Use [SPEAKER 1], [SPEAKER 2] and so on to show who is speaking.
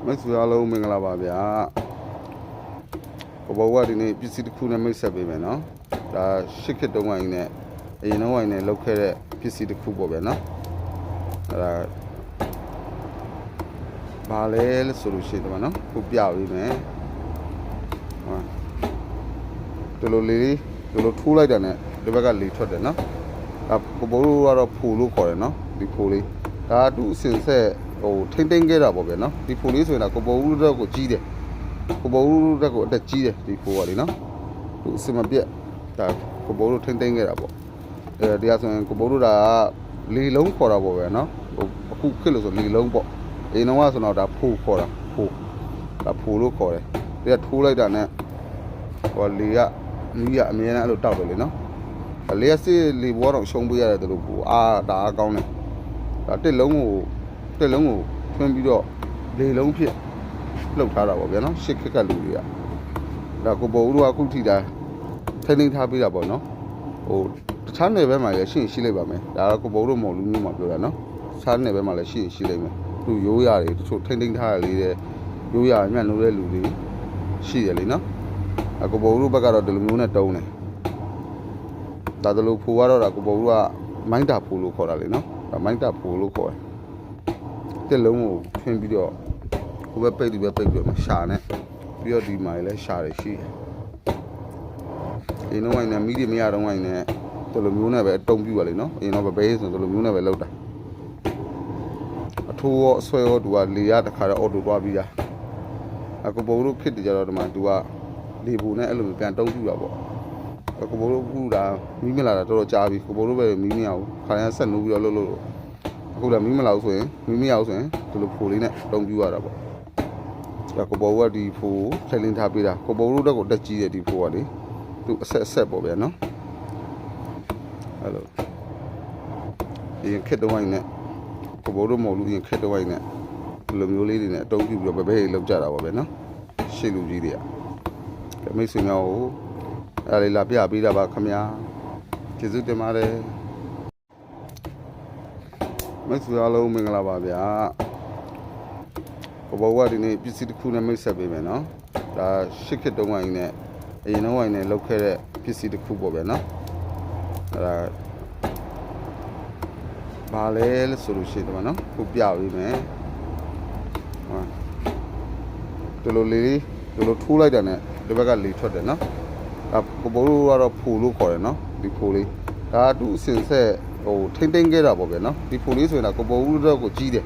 [SPEAKER 1] မိတ်ဆွေအားလုံးမင်္ဂလာပါဗျာဘဘဝဒီနေ့ပစ္စည်းတစ်ခုနဲ့မိတ်ဆက်ပေးမယ်နော်ဒါရှစ်ခေတ်တုန်းကနဲ့အရင်တုန်းကနဲ့လောက်ခဲ့တဲ့ပစ္စည်းတစ်ခုပေါ့ဗျာနော်အဲ့ဒါဘာလဲလို့ဆိုလို့ရှိတယ်ဗျာနော်ခုပြပေးမယ်ဒီလိုလေးဒီလိုထိုးလိုက်တာနဲ့ဒီဘက်ကလေထွက်တယ်နော်ဒါဘဘတို့ကတော့ဖူလို့ခေါ်တယ်နော်ဒီဖူလေးဒါသူ့အစင်ဆက်ဟိုထိမ့်သိမ့်ခဲ့တာပေါ့ဗျာနော်ဒီဖိုလေးဆိုရင်တော့ကိုပိုဦးတက်ကိုကြီးတယ်ကိုပိုဦးတက်ကိုအတက်ကြီးတယ်ဒီဖိုကလေနော်သူအစမပြက်ဒါကိုပိုဦးထိမ့်သိမ့်ခဲ့တာပေါ့တရားဆိုရင်ကိုပိုဦးဒါလေလုံးခေါ်တာပေါ့ဗျာနော်ဟိုအခုခက်လို့ဆိုလေလုံးပေါ့အင်းတော့ဆိုတော့ဒါဖိုခေါ်တာဖိုဒါဖိုလို့ခေါ်တယ်တရားထိုးလိုက်တာနဲ့ဟိုလေကမီးကအမြဲတမ်းအဲ့လိုတောက်တယ်လေနော်လေကစစ်လေဘောတော့ရှုံးပေးရတယ်တို့ကိုဒါအားကောင်းတယ်ဒါတစ်လုံးကိုထွန်းပြီးတော့လေလုံးဖြစ်လှုပ်ထားတာပေါ့ဗျာနော်ရှစ်ခက်ကလူတွေကဒါကိုပေါ်ဦးတို့ကအခုထိတာထိန်းထားပေးတာပေါ့နော်ဟိုတခြားနယ်ဘက်မှာလည်းရှိလိုက်ပါမယ်ဒါကကိုပေါ်ဦးတို့မဟုတ်လူမျိုးမှာပြောတာနော်တခြားနယ်ဘက်မှာလည်းရှိလိုက်မယ်သူရိုးရတယ်တချို့ထိန်းထားရလေးတဲ့ရိုးရညံ့လို့တဲ့လူတွေရှိတယ်လေနော်အကိုပေါ်ဦးတို့ဘက်ကတော့ဒီလိုမျိုးနဲ့တုံးတယ်ဒါတလို့ဖိုးကတော့ဒါကိုပေါ်ဦးကမိုင်းတာဖိုးလို့ခေါ်တာလေနော်ဒါမိုင်းတာဖိုးလို့ခေါ်တယ်တစ်လုံးကိုထွင်းပြီးတော့ဟိုဘက်ပိတ်ဒီဘက်ပိတ်ပြီးတော့ရှာနဲ့ပြီးတော့ဒီမှာလည်းရှာရရှိတယ်အင်းတော့ဝိုင်းနဲ့မီးတွေမရတော့ဝိုင်းနဲ့ဒီလိုမျိုးနဲ့ပဲအတုံးပြပါလိမ့်နော်အင်းတော့ပဲဆိုဒီလိုမျိုးနဲ့ပဲလောက်တာအထိုးရောအဆွဲရောသူကလေရတခါတော့အော်တိုသွားပြီးတာအကူဘိုးတို့ခစ်တကြတော့ဒီမှာသူကလေပူနဲ့အဲ့လိုပြန်တုံးပြတာပေါ့အကူဘိုးတို့ကူတာမီးမလာတာတော်တော်ကြာပြီကူဘိုးတို့ပဲမီးမရဘူးခါရန်ဆက်နိုးပြီးတော့လို့အခုလည်းမီးမလာဘူးဆိုရင်မီးမရဘူးဆိုရင်ဒီလိုဖိုလေးနဲ့တုံးပြရတာပေါ့ဒါကိုဘောကဒီဖိုထိုင်လင်းထားပေးတာကိုဘောတို့တက်ကိုတက်ကြီးတယ်ဒီဖိုကလေသူအဆက်ပေါ့ဗျာနော်အဲ့လိုရင်ခက်တော့ဝိုင်းနဲ့ကိုဘောတို့မဟုတ်လို့ရင်ခက်တော့ဝိုင်းနဲ့ဒီလိုမျိုးလေးတွေနဲ့အတုံးပြပြီးတော့ဘဲလောက်ကြတာပေါ့ဗျာနော်ရှေ့လူကြီးတွေကမိတ်ဆွေများကိုအဲ့လေးလာပြပေးတာပါခင်ဗျာကျေးဇူးတင်ပါတယ်မိတ်ဆွေအားလုံးမင်္ဂလာပါဗျာဘဘဝဒီနေ့ပစ္စည်းတစ်ခုနဲ့မိတ်ဆက်ပေးမယ်နော်ဒါရှစ်ခေတ်တုန်းကနဲ့အရင်တုန်းကနဲ့လောက်ခဲ့တဲ့ပစ္စည်းတစ်ခုပေါ့ဗျာနော်အဲ့ဒါဘာလဲလို့ဆိုလို့ရှိတယ်ဗျာနော်ခုပြပေးမယ်ဒီလိုလေးဒီလိုထိုးလိုက်တာနဲ့ဒီဘက်ကလေထွက်တယ်နော်ဒါကိုဘိုးတို့ကတော့ဖူလို့ခေါ်တယ်နော်ဒီဖူလေးဒါသူ့အစင်ဆက်ဟိုထိမ့်သိမ့်ခဲ့တာပေါ့ဗျာနော်ဒီဖိုလေးဆိုရင်တော့ကိုပေါ်ဦးတော့ကိုကြီးတယ်